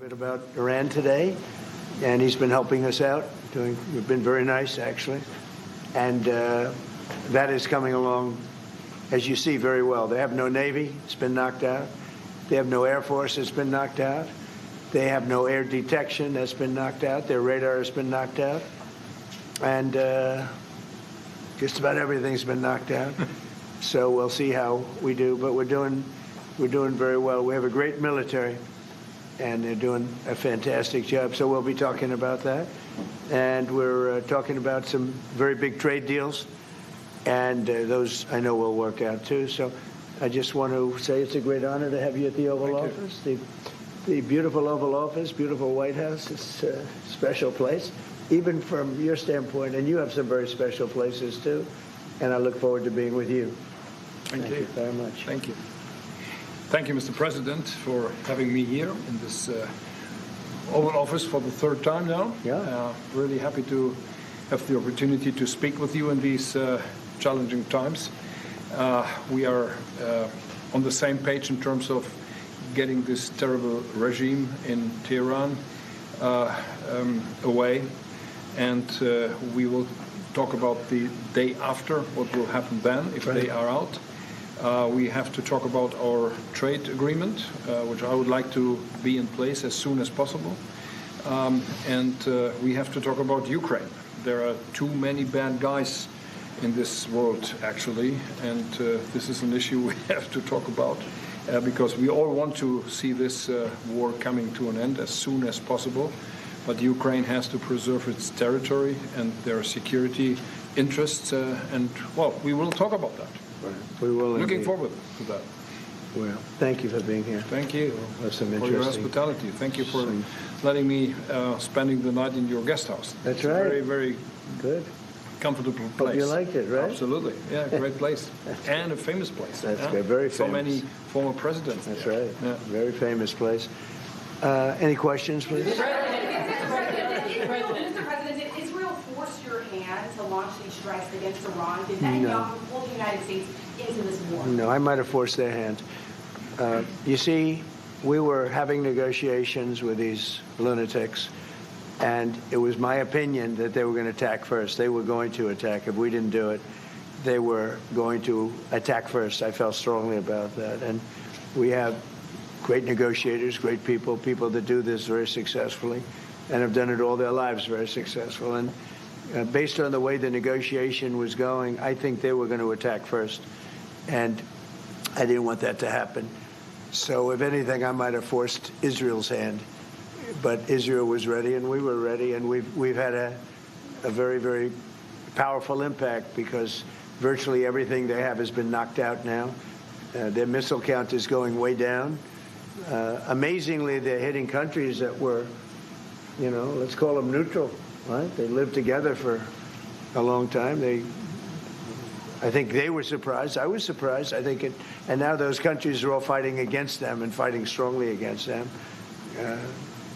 bit about Iran today, and he's been helping us out. We've been very nice, actually, and that is coming along, as you see, very well. They have no Navy. It's been knocked out. They have no Air Force. It's been knocked out. They have no air detection. That's been knocked out. Their radar has been knocked out. And just about everything's been knocked out. So we'll see how we do. But we're doing very well. We have a great military, and they're doing a fantastic job. So we'll be talking about that. And we're talking about some very big trade deals. And those, I know, will work out, too. So I just want to say it's a great honor to have you at the Oval Office. The beautiful Oval Office, beautiful White House. It's a special place, even from your standpoint. And you have some very special places, too. And I look forward to being with you. Thank you very much. Thank you. Thank you, Mr. President, for having me here in this Oval Office for the third time now. Yeah. Really happy to have the opportunity to speak with you in these challenging times. We are on the same page in terms of getting this terrible regime in Tehran away, and we will talk about the day after, what will happen then if they are out. We have to talk about our trade agreement, which I would like to be in place as soon as possible. And we have to talk about Ukraine. There are too many bad guys in this world, actually, and this is an issue we have to talk about because we all want to see this war coming to an end as soon as possible. But Ukraine has to preserve its territory and their security interests, and, well, we will talk about that. Right. We will. Looking forward to that. Well, thank you for being here. Thank you That's some for your hospitality. Thank you for letting me spending the night in your guest house. That's it's right. A very, very good, comfortable place. Hope you liked it, right? Absolutely. Yeah, great place and a famous place. That's good. Very famous. So many former presidents. That's there. right. Yeah. Very famous place. Any questions, please? Mr. President, did Israel force your hand to launch these strikes against Iran? Did Netanyahu pull the United States into this war? No, I might have forced their hand. You see, we were having negotiations with these lunatics, and it was my opinion that they were going to attack first. They were going to attack. If we didn't do it, they were going to attack first. I felt strongly about that. And we have great negotiators, great people that do this very successfully and have done it all their lives very successful. And based on the way the negotiation was going, I think they were going to attack first. And I didn't want that to happen. So if anything, I might have forced Israel's hand. But Israel was ready, and we were ready, and we've had a very, very powerful impact because virtually everything they have has been knocked out now. Their missile count is going way down. Amazingly, they're hitting countries that were, let's call them neutral, right? They lived together for a long time. I think they were surprised. I was surprised. And now those countries are all fighting against them and fighting strongly against them.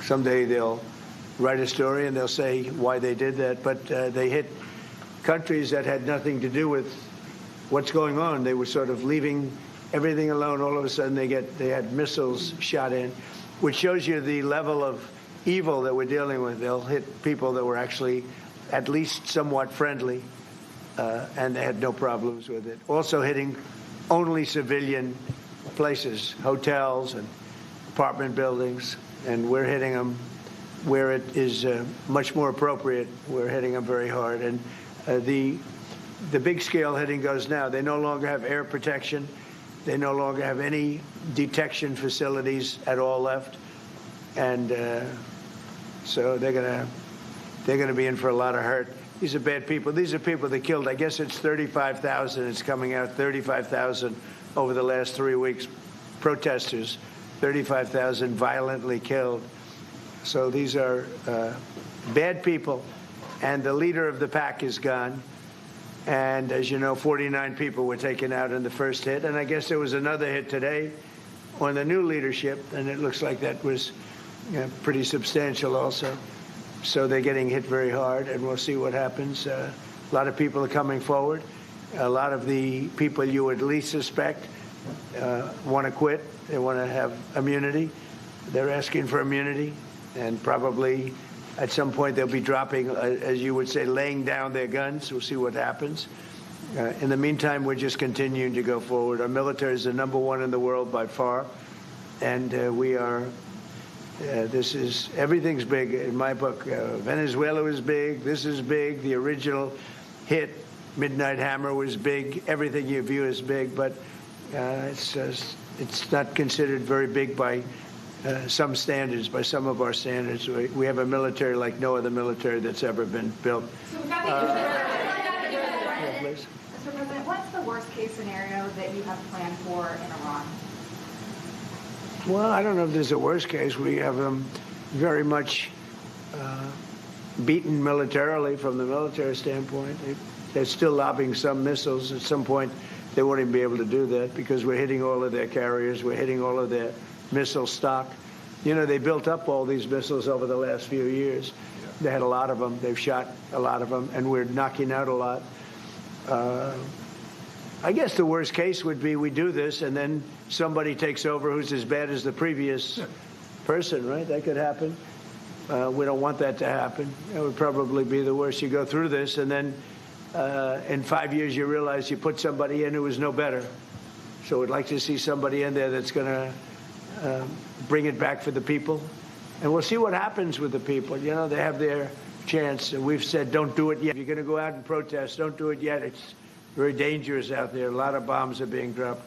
Someday they'll write a story and they'll say why they did that. But they hit countries that had nothing to do with what's going on. They were sort of leaving everything alone. All of a sudden they had missiles shot in, which shows you the level of evil that we're dealing with. They'll hit people that were actually at least somewhat friendly, and they had no problems with it. Also hitting only civilian places, hotels and apartment buildings, and we're hitting them where it is much more appropriate. We're hitting them very hard. And the big scale hitting goes now. They no longer have air protection. They no longer have any detection facilities at all left. And so they're going to be in for a lot of hurt. These are bad people. These are people that killed. I guess it's 35,000. It's coming out 35,000 over the last 3 weeks. Protesters, 35,000 violently killed. So these are bad people. And the leader of the pack is gone. And as you know, 49 people were taken out in the first hit. And I guess there was another hit today on the new leadership. And it looks like that was pretty substantial also. So they're getting hit very hard, and we'll see what happens. A lot of people are coming forward. A lot of the people you would least suspect want to quit. They want to have immunity. They're asking for immunity, and probably at some point they'll be dropping, as you would say, laying down their guns. We'll see what happens. In the meantime, we're just continuing to go forward. Our military is the #1 in the world by far, and we are. Everything's big in my book. Venezuela was big. This is big. The original hit, Midnight Hammer, was big. Everything you view is big, but it's not considered very big by some standards, by some of our standards. We have a military like no other military that's ever been built. Yeah, please. Mr. President, what's the worst-case scenario that you have planned for in Iran? Well, I don't know if there's a worst case. We have them very much beaten militarily from the military standpoint. They're still lobbing some missiles. At some point, they won't even be able to do that because we're hitting all of their carriers. We're hitting all of their missile stock. You know, they built up all these missiles over the last few years. They had a lot of them. They've shot a lot of them, and we're knocking out a lot. I guess the worst case would be we do this, and then somebody takes over who's as bad as the previous person, right? That could happen. We don't want that to happen. That would probably be the worst. You go through this, and then in 5 years you realize you put somebody in who was no better. So we'd like to see somebody in there that's going to bring it back for the people. And we'll see what happens with the people. You know, they have their chance. And we've said, don't do it yet. If you're going to go out and protest, don't do it yet. It's very dangerous out there. A lot of bombs are being dropped.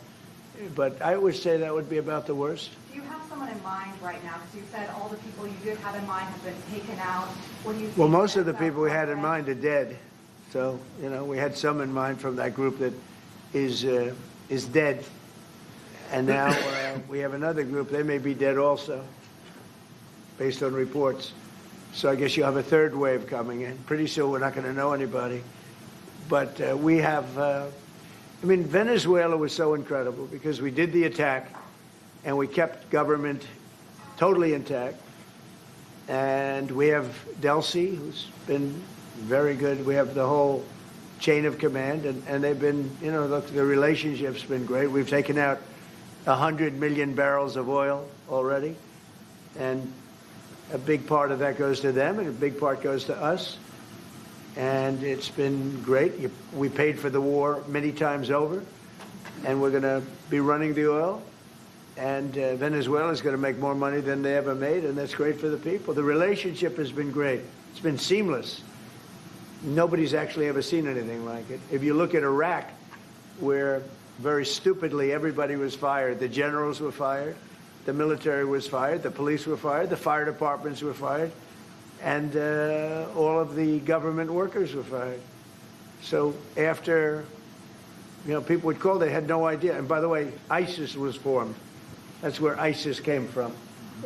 But I would say that would be about the worst. Do you have someone in mind right now? Because you said all the people you did have in mind have been taken out. What do you think? Well, most of the people we had in mind are dead. So, you know, we had some in mind from that group that is dead. And now we have another group. They may be dead also, based on reports. So I guess you have a third wave coming in. Pretty soon we're not going to know anybody. But we have, I mean, Venezuela was so incredible because we did the attack and we kept government totally intact. And we have Delcy, who's been very good. We have the whole chain of command, and they've been, you know, look, the relationship's been great. We've taken out 100 million barrels of oil already, and a big part of that goes to them, and a big part goes to us. And it's been great. We paid for the war many times over, and we're going to be running the oil. And Venezuela is going to make more money than they ever made, and that's great for the people. The relationship has been great. It's been seamless. Nobody's actually ever seen anything like it. If you look at Iraq, where very stupidly everybody was fired, the generals were fired, the military was fired, the police were fired, the fire departments were fired, and all of the government workers were fired. So after, you know, people would call, they had no idea. And by the way, ISIS was formed. That's where ISIS came from,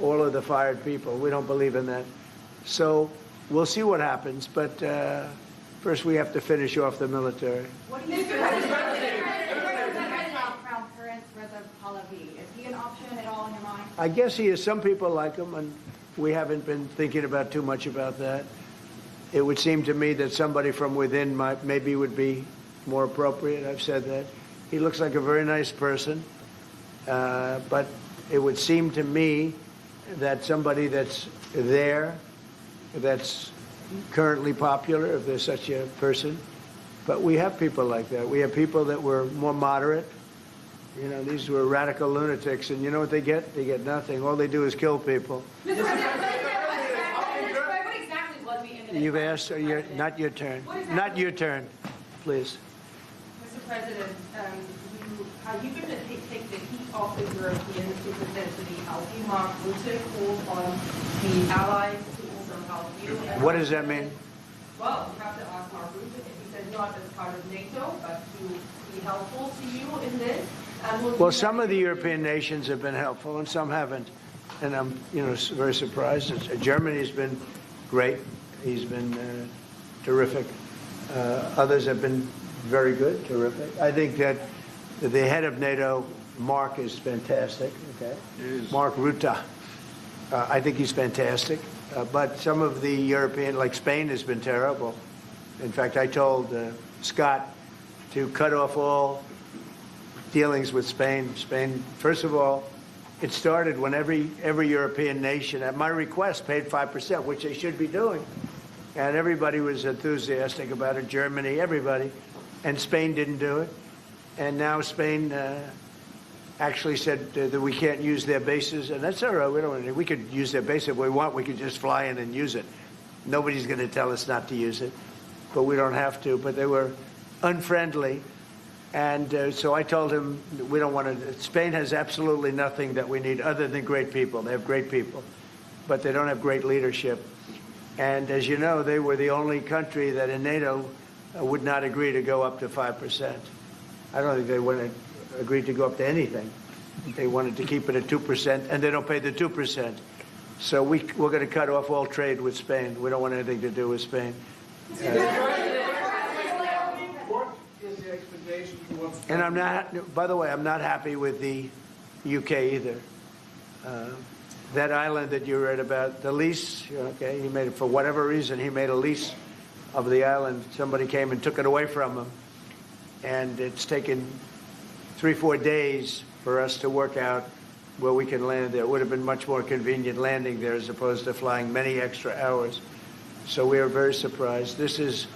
all of the fired people. We don't believe in that. So we'll see what happens, but first we have to finish off the military. What do you think about Crown Prince Reza Pahlavi? Is he an option at all in your mind? I guess he is. Some people like him, and we haven't been thinking about too much about that. It would seem to me that somebody from within maybe would be more appropriate. I've said that. He looks like a very nice person, but it would seem to me that somebody that's there, that's currently popular, if there's such a person. But we have people like that. We have people that were more moderate. You know, these were radical lunatics, and you know what they get? They get nothing. All they do is kill people. Mr. President, what exactly was the imminent? You've asked, not your turn. Not your turn, please. Mr. President, you've been to take the heat off the Europeans to present to the Alfie Mark Rutte called on the allies to also help you. What does that mean? Well, you have to ask Mark Rutte if he said not as part of NATO, but to be helpful to you in this. Well, some of the European nations have been helpful and some haven't. And I'm, you know, very surprised. Germany's been great. He's been terrific. Others have been very good, terrific. I think that the head of NATO, Mark, is fantastic. Okay, Mark Rutte. I think he's fantastic. But some of the European, like Spain, has been terrible. In fact, I told Scott to cut off all dealings with Spain. Spain, first of all, it started when every European nation, at my request, paid 5%, which they should be doing. And everybody was enthusiastic about it, Germany, everybody. And Spain didn't do it. And now Spain actually said that we can't use their bases. And that's all right. We could use their base if we want. We could just fly in and use it. Nobody's going to tell us not to use it. But we don't have to. But they were unfriendly. And so I told him, we don't want to. Spain has absolutely nothing that we need other than great people. They have great people. But they don't have great leadership. And as you know, they were the only country that in NATO would not agree to go up to 5%. I don't think they would have agreed to go up to anything. They wanted to keep it at 2%, and they don't pay the 2%. So we're going to cut off all trade with Spain. We don't want anything to do with Spain. What is the expectation towards... And I'm not, by the way, I'm not happy with the UK either. That island that you read about, the lease, okay, he made it for whatever reason, he made a lease of the island. Somebody came and took it away from him. And it's taken 3-4 days for us to work out where we can land there. It would have been much more convenient landing there as opposed to flying many extra hours. So we are very surprised. This is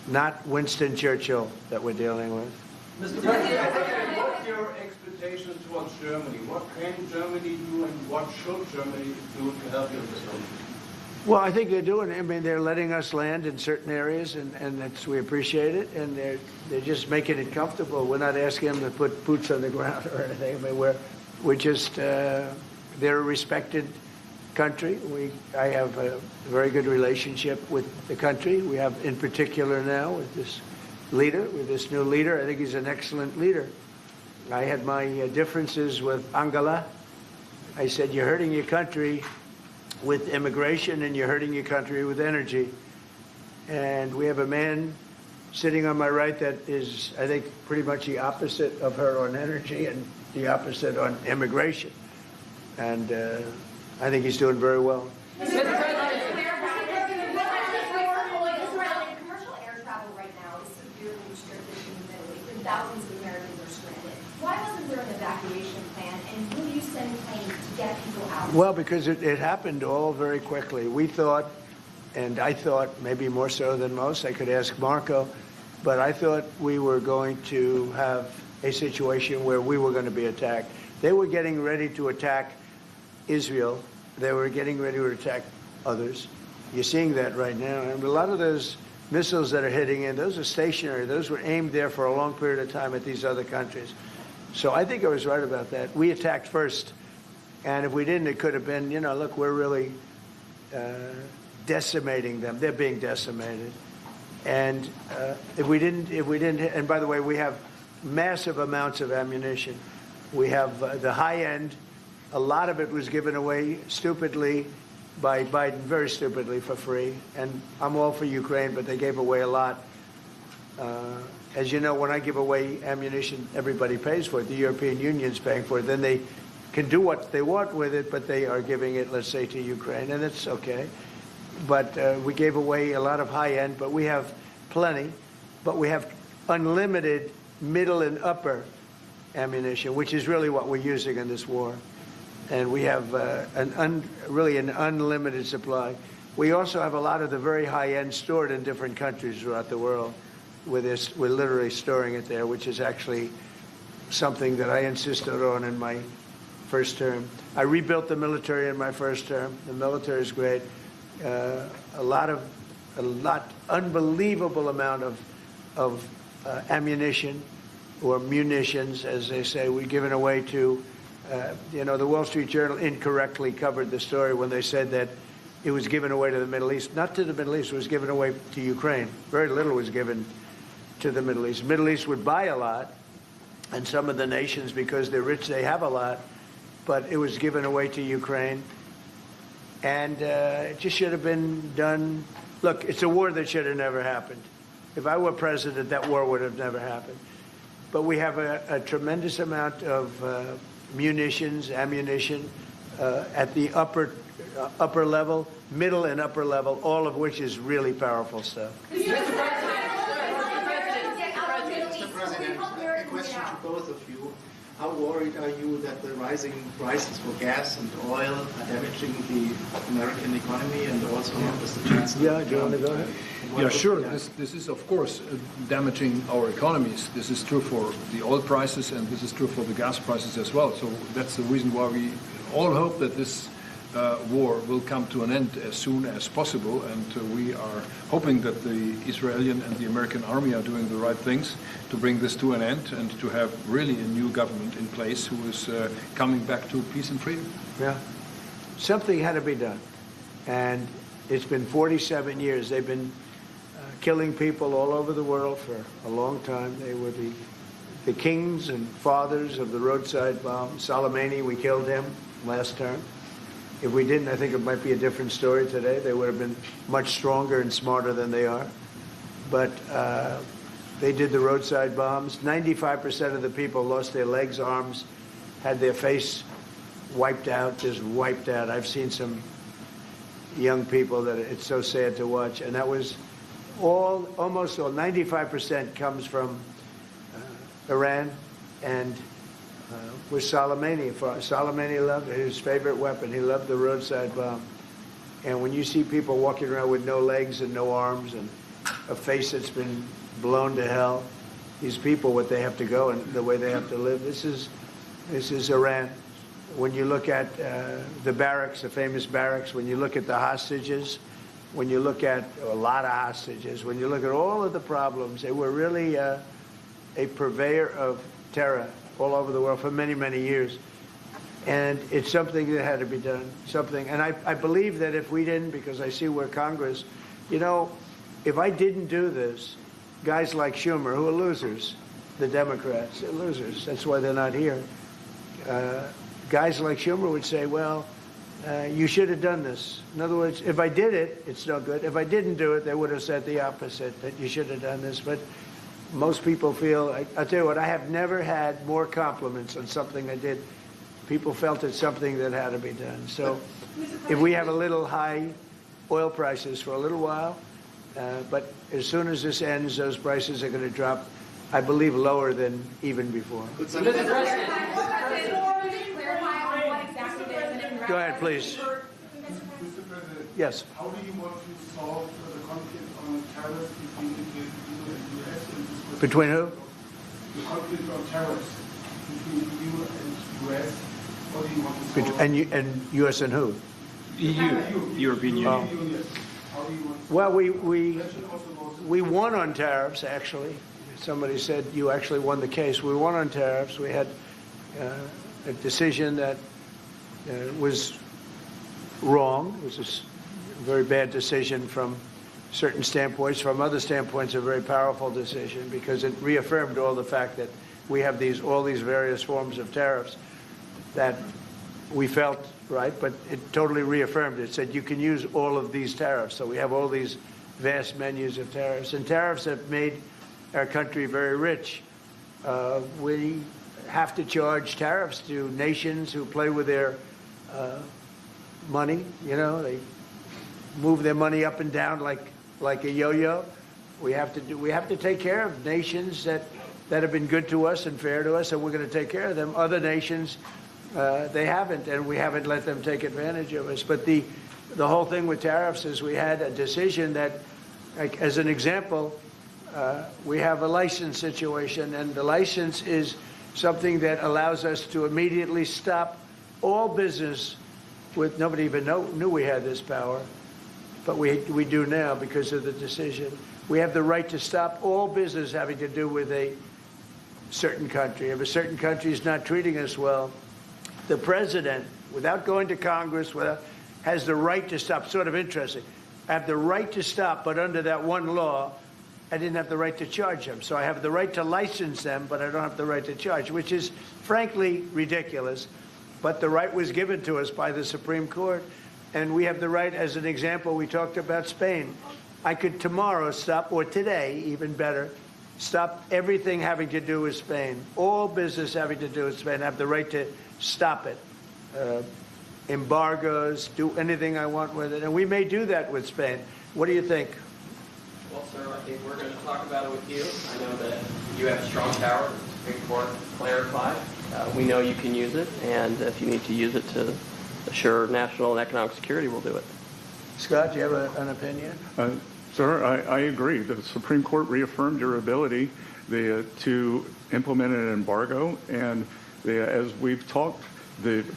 not Winston Churchill that we're dealing with. Mr. President, what's your expectations towards Germany? What can Germany do and what should Germany do to help you with this one? Well, I think they're doing it. I mean, they're letting us land in certain areas, and that's, we appreciate it. And they're just making it comfortable. We're not asking them to put boots on the ground or anything. I mean, we're just they're a respected country. I have a very good relationship with the country. We have, in particular, now with this leader, with this new leader. I think he's an excellent leader. I had my differences with Angela. I said, "You're hurting your country with immigration, and you're hurting your country with energy." And we have a man sitting on my right that is, I think, pretty much the opposite of her on energy and the opposite on immigration. And I think he's doing very well. Commercial air travel right now is severely restricted in the Middle East, and thousands of Americans are stranded. Why wasn't there an evacuation plan, and will you send planes to get people out? Well, because it happened all very quickly. We thought, and I thought maybe more so than most, I could ask Marco, but I thought we were going to have a situation where we were going to be attacked. They were getting ready to attack Israel. They were getting ready to attack others. You're seeing that right now. And a lot of those missiles that are hitting in, those are stationary. Those were aimed there for a long period of time at these other countries. So I think I was right about that. We attacked first. And if we didn't, it could have been, you know, look, we're really decimating them. They're being decimated. And if we didn't, and by the way, we have massive amounts of ammunition. We have the high end. A lot of it was given away stupidly by Biden, very stupidly, for free. And I'm all for Ukraine, but they gave away a lot. As you know, when I give away ammunition, everybody pays for it. The European Union's paying for it. Then they can do what they want with it, but they are giving it, let's say, to Ukraine, and it's okay. But we gave away a lot of high-end, but we have plenty. But we have unlimited middle and upper ammunition, which is really what we're using in this war. And we have really an unlimited supply. We also have a lot of the very high-end stored in different countries throughout the world. We're literally storing it there, which is actually something that I insisted on in my first term. I rebuilt the military in my first term. The military is great. Unbelievable amount of ammunition, or munitions, as they say, we've given away to, the Wall Street Journal incorrectly covered the story when they said that it was given away to the Middle East. Not to the Middle East, it was given away to Ukraine. Very little was given to the Middle East. The Middle East would buy a lot, and some of the nations, because they're rich, they have a lot, but it was given away to Ukraine. And it just should have been done. Look, it's a war that should have never happened. If I were president, that war would have never happened. But we have a tremendous amount of munitions, ammunition at the upper level, middle and upper level, all of which is really powerful stuff. Mr. President, a question to both of you. How worried are you that the rising prices for gas and oil are damaging the American economy and also Mr. Chancellor? Yeah, do you want to go ahead? Yeah, sure. This is, of course, damaging our economies. This is true for the oil prices, and this is true for the gas prices as well. So that's the reason why we all hope that this war will come to an end as soon as possible. And we are hoping that the Israeli and the American army are doing the right things to bring this to an end and to have really a new government in place who is coming back to peace and freedom. Yeah. Something had to be done. And it's been 47 years. They've been killing people all over the world for a long time. They were the kings and fathers of the roadside bomb. Soleimani, we killed him last term. If we didn't, I think it might be a different story today. They would have been much stronger and smarter than they are. But they did the roadside bombs. 95% of the people lost their legs, arms, had their face wiped out, just wiped out. I've seen some young people that it's so sad to watch. And that was almost all, 95% comes from Iran and with Soleimani. Soleimani loved his favorite weapon. He loved the roadside bomb. And when you see people walking around with no legs and no arms and a face that's been blown to hell, these people, what they have to go and the way they have to live, this is Iran. When you look at the barracks, the famous barracks, when you look at the hostages, when you look at a lot of hostages, when you look at all of the problems, they were really a purveyor of terror all over the world for many, many years. And it's something that had to be done, and I believe that if we didn't, because I see where Congress, if I didn't do this, guys like Schumer, who are losers, the Democrats, they're losers, that's why they're not here. Guys like Schumer would say, well, you should have done this. In other words, if I did it, it's no good. If I didn't do it, they would have said the opposite, that you should have done this. But most people feel, I'll tell you what, I have never had more compliments on something I did. People felt it's something that had to be done. So if we have a little high oil prices for a little while, but as soon as this ends, those prices are going to drop, I believe, lower than even before. Go ahead, please. Mr. President. Yes. How do you want to solve the conflict on tariffs between the EU and the US? Between who? The conflict on tariffs between the EU and the US. How do you want to solve And U.S. and who? EU, European Union. How do you want to Well, we won on tariffs, actually. Somebody said you actually won the case. We won on tariffs. We had a decision that was wrong. It was a very bad decision from certain standpoints. From other standpoints, a very powerful decision because it reaffirmed all the fact that we have all these various forms of tariffs that we felt right, but it totally reaffirmed. It said you can use all of these tariffs. So we have all these vast menus of tariffs. And tariffs have made our country very rich. We have to charge tariffs to nations who play with their money. They move their money up and down like a yo-yo. We have to take care of nations that have been good to us and fair to us, and we're going to take care of them. Other nations, they haven't, and we haven't let them take advantage of us. But the whole thing with tariffs is we had a decision that, like, as an example, we have a license situation, and the license is something that allows us to immediately stop all business with, nobody even knew we had this power, but we do now because of the decision. We have the right to stop all business having to do with a certain country. If a certain country is not treating us well, the president, without going to Congress, has the right to stop. Sort of interesting. I have the right to stop, but under that one law, I didn't have the right to charge them. So I have the right to license them, but I don't have the right to charge, which is frankly ridiculous. But the right was given to us by the Supreme Court. And we have the right, as an example, we talked about Spain. I could tomorrow stop, or today, even better, stop everything having to do with Spain. All business having to do with Spain. I have the right to stop it. Embargoes, do anything I want with it. And we may do that with Spain. What do you think? Well, sir, I think we're going to talk about it with you. I know that you have strong power, the Supreme Court clarified. We know you can use it, and if you need to use it to assure national and economic security, we'll do it. Scott, do you have an opinion? Sir, I agree. The Supreme Court reaffirmed your ability to implement an embargo, and as we've talked,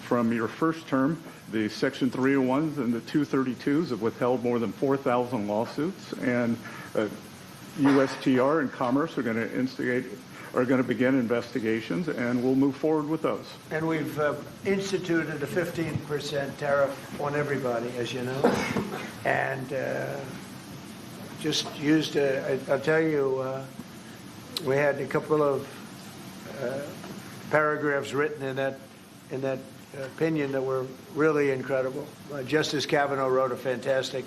from your first term, the Section 301s and the 232s have withheld more than 4,000 lawsuits, and USTR and Commerce are going to begin investigations, and we'll move forward with those. And we've instituted a 15% tariff on everybody, as you know, and just used. I'll tell you, we had a couple of paragraphs written in that opinion that were really incredible. Justice Kavanaugh wrote a fantastic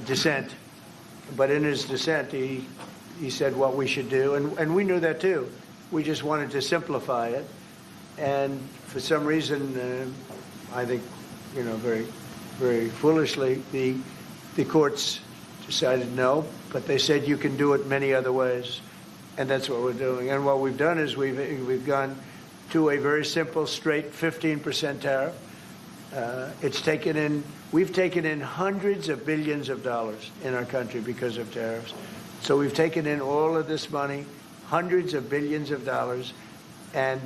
dissent, but in his dissent, he said what we should do, and we knew that too. We just wanted to simplify it, and for some reason, I think, very, very foolishly, the courts decided no, but they said you can do it many other ways, and that's what we're doing. And what we've done is we've gone to a very simple, straight 15% tariff. We've taken in hundreds of billions of dollars in our country because of tariffs. So we've taken in all of this money, hundreds of billions of dollars, and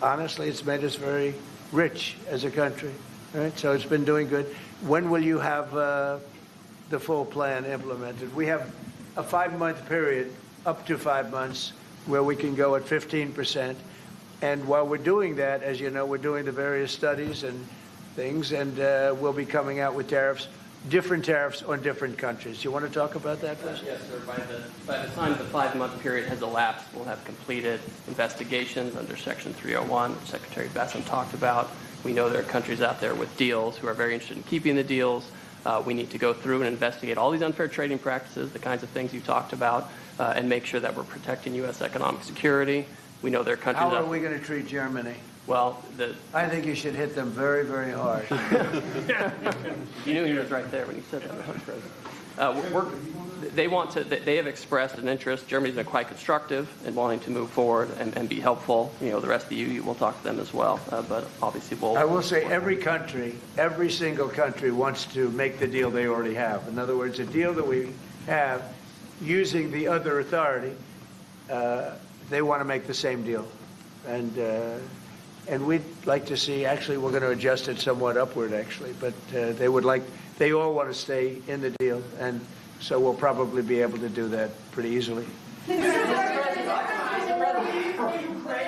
honestly, it's made us very rich as a country. Right? So it's been doing good. When will you have the full plan implemented? We have a 5-month period, up to 5 months, where we can go at 15%. And while we're doing that, as you know, we're doing the various studies and things, and we'll be coming out with different tariffs on different countries. You want to talk about that, President? Yes, sir. By the time the 5-month period has elapsed, we'll have completed investigations under Section 301, which Secretary Bessent talked about. We know there are countries out there with deals who are very interested in keeping the deals. We need to go through and investigate all these unfair trading practices, the kinds of things you talked about, and make sure that we're protecting U.S. economic security. We know there are countries. How are we going to treat Germany? Well, I think you should hit them very, very hard. You knew he was right there when he said that. They have expressed an interest. Germany's been quite constructive in wanting to move forward and be helpful. The rest of you will talk to them as well. But obviously, I will say every single country wants to make the deal they already have. In other words, a deal that we have using the other authority, they want to make the same deal. And we'd like to see, actually, we're going to adjust it somewhat upward, actually, but they all want to stay in the deal, and so we'll probably be able to do that pretty easily. Ukraine,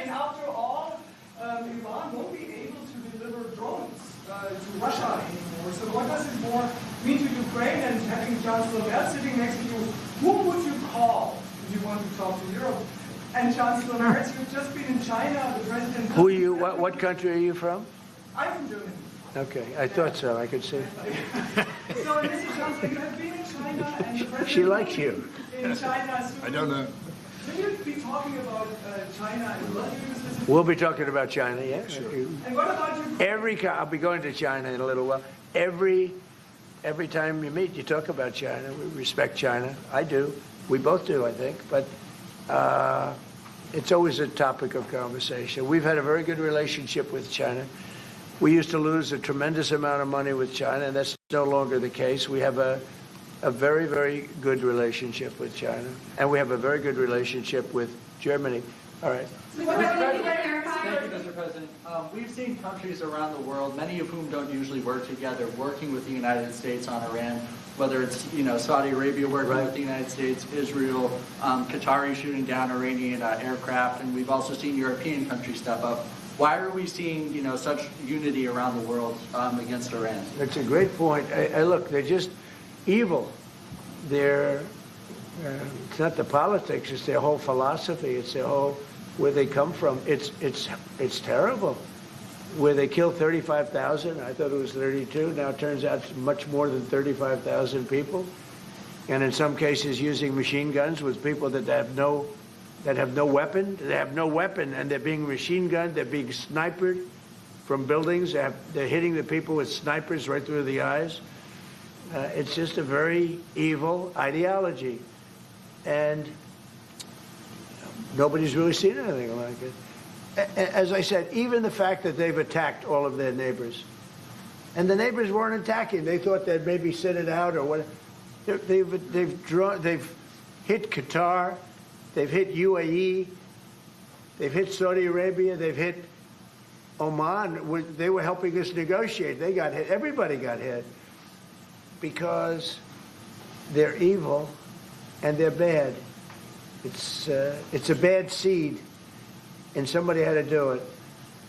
after all, Iran won't be able to deliver drones to Russia anymore. So what does it more mean to Ukraine? And having Chancellor Merz sitting next to you, who would you call if you want to talk to Europe? And Chancellor Merz, you've just been in China, the president... Who are you? What country are you from? I'm from Germany. Okay, I thought so. I could see. So, Mr. Chancellor, you have been in China, and the president... She likes you. In China, so I don't know. Will you be talking about China and what you specifically... We'll be talking about China, yeah. Sure. And what about you? I'll be going to China in a little while. Every time you meet, you talk about China. We respect China. I do. We both do, I think. But it's always a topic of conversation. We've had a very good relationship with China. We used to lose a tremendous amount of money with China, and that's no longer the case. We have a very, very good relationship with China, and we have a very good relationship with Germany. All right. Thank you, Mr. President. We've seen countries around the world, many of whom don't usually work together, working with the United States on Iran, whether it's Saudi Arabia working with the United States, Israel, Qatari shooting down Iranian aircraft, and we've also seen European countries step up. Why are we seeing such unity around the world against Iran? That's a great point. Look, they're just evil. They're it's not the politics; it's their whole philosophy. It's their whole where they come from. It's terrible. Where they killed 35,000, I thought it was 32. Now it turns out it's much more than 35,000 people, and in some cases using machine guns with people that have no weapon. They have no weapon, and they're being machine gunned. They're being sniped from buildings. They're hitting the people with snipers right through the eyes. It's just a very evil ideology, and nobody's really seen anything like it. as I said, even the fact that they've attacked all of their neighbors, and the neighbors weren't attacking. They thought they'd maybe sit it out or what. They've hit Qatar, they've hit UAE, they've hit Saudi Arabia, they've hit Oman. They were helping us negotiate. They got hit. Everybody got hit because they're evil and they're bad. It's a bad seed, and somebody had to do it,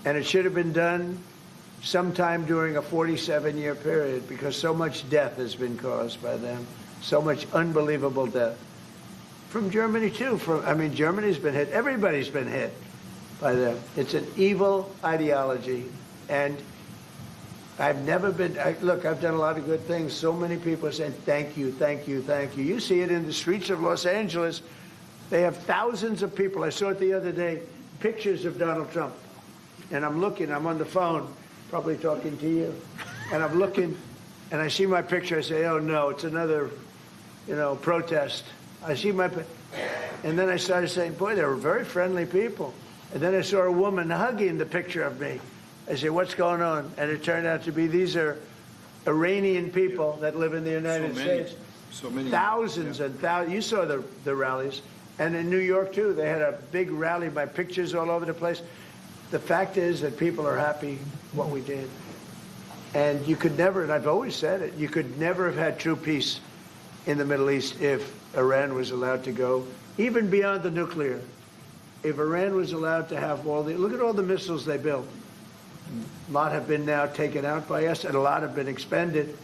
and it should have been done sometime during a 47-year period because so much death has been caused by them, so much unbelievable death. From Germany, too. Germany's been hit. Everybody's been hit by them. It's an evil ideology, and I've never been, look, I've done a lot of good things. So many people are saying, thank you, thank you, thank you. You see it in the streets of Los Angeles. They have thousands of people. I saw it the other day, pictures of Donald Trump. And I'm looking, I'm on the phone, probably talking to you. And I'm looking, and I see my picture. I say, oh, no, it's another, protest. I see my, and then I started saying, boy, they were very friendly people. And then I saw a woman hugging the picture of me. I said, what's going on? And it turned out to be these are Iranian people that live in the United States. So many. Thousands and thousands. You saw the rallies. And in New York, too, they had a big rally by pictures all over the place. The fact is that people are happy what we did. And you could never, and I've always said it, you could never have had true peace in the Middle East if Iran was allowed to go, even beyond the nuclear. If Iran was allowed to have look at all the missiles they built. A lot have been now taken out by us, and a lot have been expended.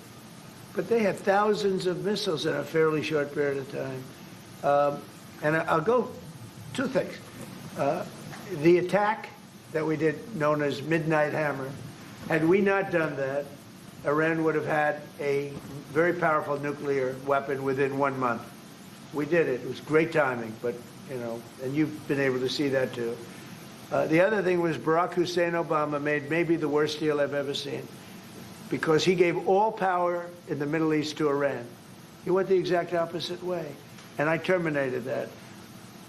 But they had thousands of missiles in a fairly short period of time. And I'll go two things. The attack that we did, known as Midnight Hammer, had we not done that, Iran would have had a very powerful nuclear weapon within 1 month. We did it. It was great timing, but, and you've been able to see that too. The other thing was Barack Hussein Obama made maybe the worst deal I've ever seen because he gave all power in the Middle East to Iran. He went the exact opposite way, and I terminated that.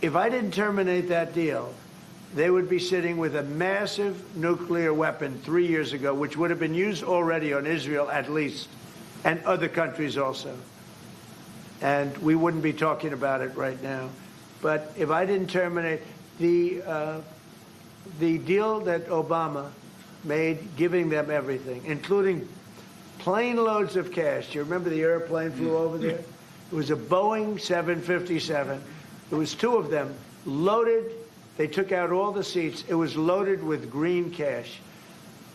If I didn't terminate that deal, they would be sitting with a massive nuclear weapon 3 years ago, which would have been used already on Israel at least, and other countries also. And we wouldn't be talking about it right now. But if I didn't terminate the deal that Obama made, giving them everything, including plane loads of cash. Do you remember the airplane flew over there? It was a Boeing 757. There was two of them, loaded. They took out all the seats. It was loaded with green cash.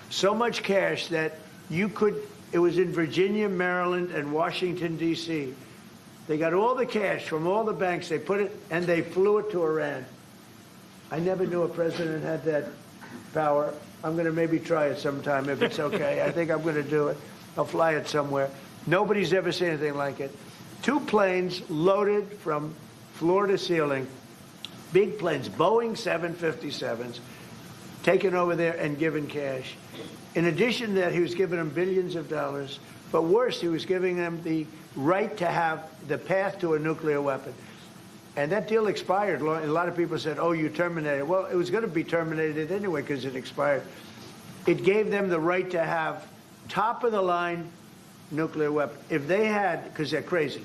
So much cash that it was in Virginia, Maryland, and Washington, D.C. They got all the cash from all the banks. They put it, and they flew it to Iran. I never knew a president had that power. I'm going to maybe try it sometime if it's okay. I think I'm going to do it. I'll fly it somewhere. Nobody's ever seen anything like it. 2 planes loaded from floor to ceiling, big planes, Boeing 757s, taken over there and given cash. In addition to that, he was giving them billions of dollars. But worse, he was giving them the right to have the path to a nuclear weapon. And that deal expired. A lot of people said, oh, you terminated it. Well, it was going to be terminated anyway because it expired. It gave them the right to have top-of-the-line nuclear weapon. If they had, because they're crazy,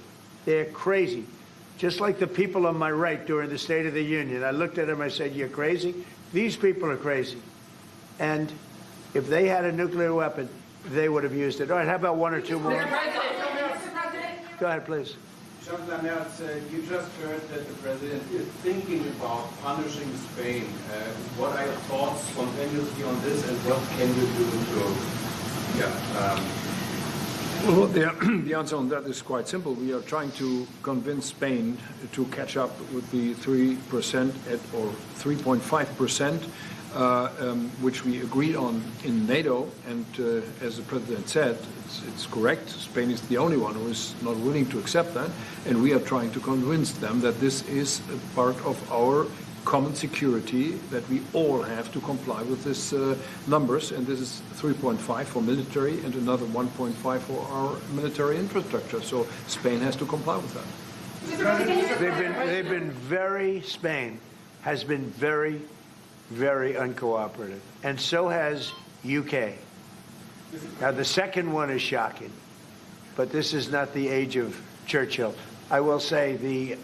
just like the people on my right during the State of the Union. I looked at them, I said, you're crazy? These people are crazy. And if they had a nuclear weapon, they would have used it. All right, how about 1 or 2 more? Mr. President. Go ahead, please. Chancellor Merz, you just heard that the president is thinking about punishing Spain. What are your thoughts spontaneously on this, and what can you do to, Well, the answer on that is quite simple. We are trying to convince Spain to catch up with the 3% or 3.5%, which we agreed on in NATO. And as the president said, it's correct. Spain is the only one who is not willing to accept that. And we are trying to convince them that this is a part of our common security, that we all have to comply with these numbers, and this is 3.5 for military and another 1.5 for our military infrastructure. So Spain has to comply with that. Spain has been very very uncooperative. And so has UK. Now, the second one is shocking, but this is not the age of Churchill. I will say the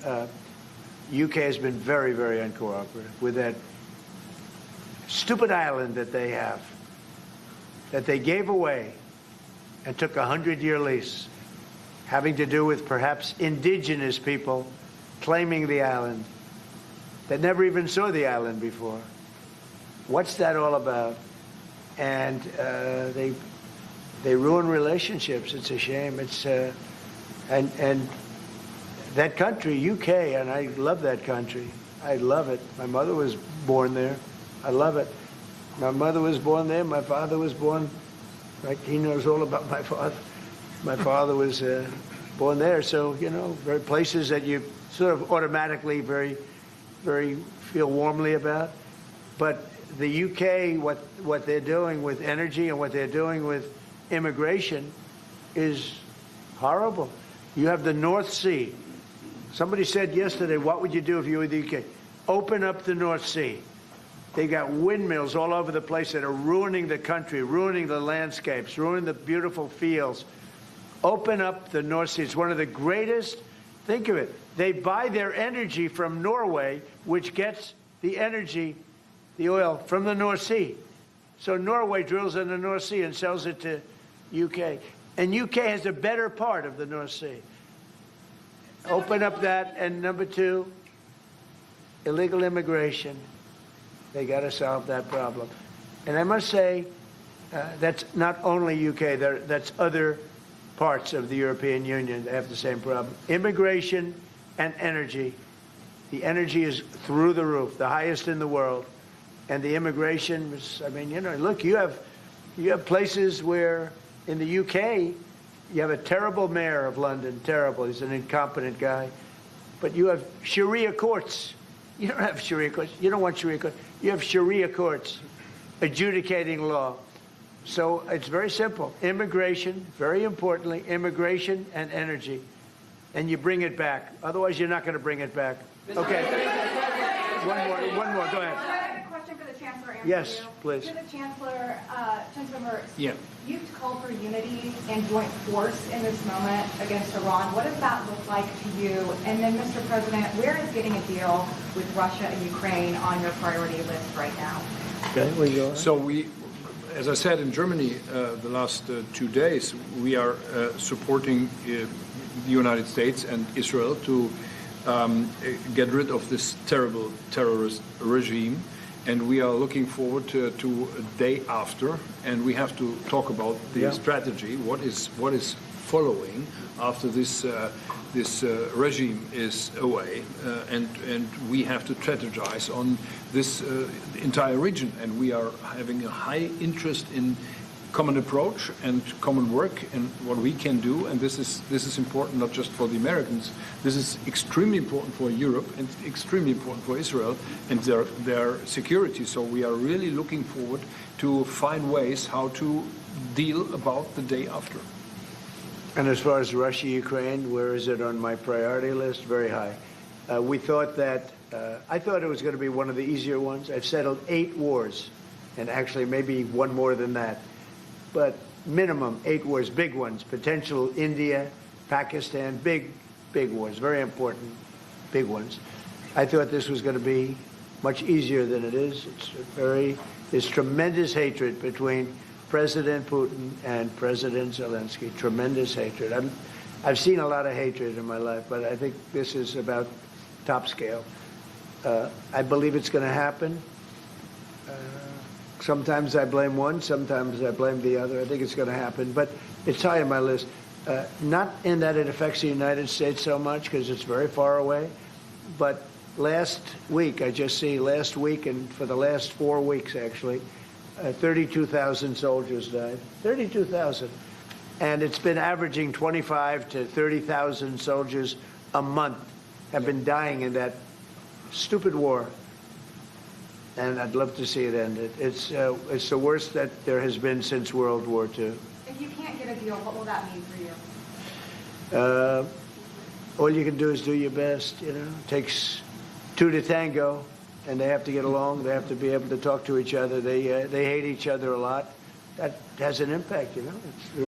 UK has been very, very uncooperative with that stupid island that they have, that they gave away and took a 100-year lease, having to do with perhaps indigenous people claiming the island that never even saw the island before. What's that all about? And they ruin relationships. It's a shame. It's and that country, UK, and I love that country. I love it. My mother was born there. I love it. My mother was born there. My father was born. Right? He knows all about my father. My father was born there. So, you know, very places that you sort of automatically very feel warmly about. But the UK, what they're doing with energy and what they're doing with immigration is horrible. You have the North Sea. Somebody said yesterday, what would you do if you were the UK? Open up the North Sea. They got windmills all over the place that are ruining the country, ruining the landscapes, ruining the beautiful fields. Open up the North Sea. It's one of the greatest. Think of it. They buy their energy from Norway, which gets the energy, the oil, from the North Sea. So Norway drills in the North Sea and sells it to UK. And UK has a better part of the North Sea. Open up that. And number two, illegal immigration. They got to solve that problem. And I must say, that's not only UK, that's other parts of the European Union that have the same problem. Immigration and energy. The energy is through the roof, the highest in the world. And the immigration is, I mean, you know, look, you have places where in the UK, you have a terrible mayor of London, terrible. He's an incompetent guy. But you have Sharia courts. You don't have Sharia courts. You don't want Sharia courts. You have Sharia courts adjudicating law. So it's very simple. Immigration, very importantly, immigration and energy. And you bring it back. Otherwise, you're not going to bring it back. Okay. One more. Go ahead. I have a question for the Chancellor. Yes, please. To the Chancellor, Chancellor Merz. Yeah. You've called for unity and joint force in this moment against Iran. What does that look like to you? And then, Mr. President, where is getting a deal with Russia and Ukraine on your priority list right now? Okay, where you go. So we, as I said in Germany the last 2 days, we are supporting the United States and Israel to get rid of this terrible terrorist regime. And we are looking forward to a day after, and we have to talk about the strategy. What is following after this regime is away, and we have to strategize on this entire region. And we are having a high interest in common approach and common work and what we can do. And this is important not just for the Americans. This is extremely important for Europe and extremely important for Israel and their security. So we are really looking forward to find ways how to deal about the day after. And as far as Russia, Ukraine, where is it on my priority list? Very high. We thought that, I thought it was going to be one of the easier ones. I've settled 8 wars, and actually maybe one more than that. But minimum 8 wars, big ones, potential India, Pakistan, big wars, very important, big ones. I thought this was going to be much easier than it is. There's tremendous hatred between President Putin and President Zelensky, tremendous hatred. I've seen a lot of hatred in my life, but I think this is about top scale. I believe it's going to happen. Sometimes I blame one, sometimes I blame the other. I think it's going to happen, but it's high on my list. Not in that it affects the United States so much, because it's very far away, but last week and for the last 4 weeks, actually, 32,000 soldiers died. 32,000. And it's been averaging 25 to 30,000 soldiers a month have been dying in that stupid war. And I'd love to see it ended. It's the worst that there has been since World War II. If you can't get a deal, what will that mean for you? All you can do is do your best, you know. It takes 2 to tango. and they have to get along. They have to be able to talk to each other. They hate each other a lot. That has an impact, you know.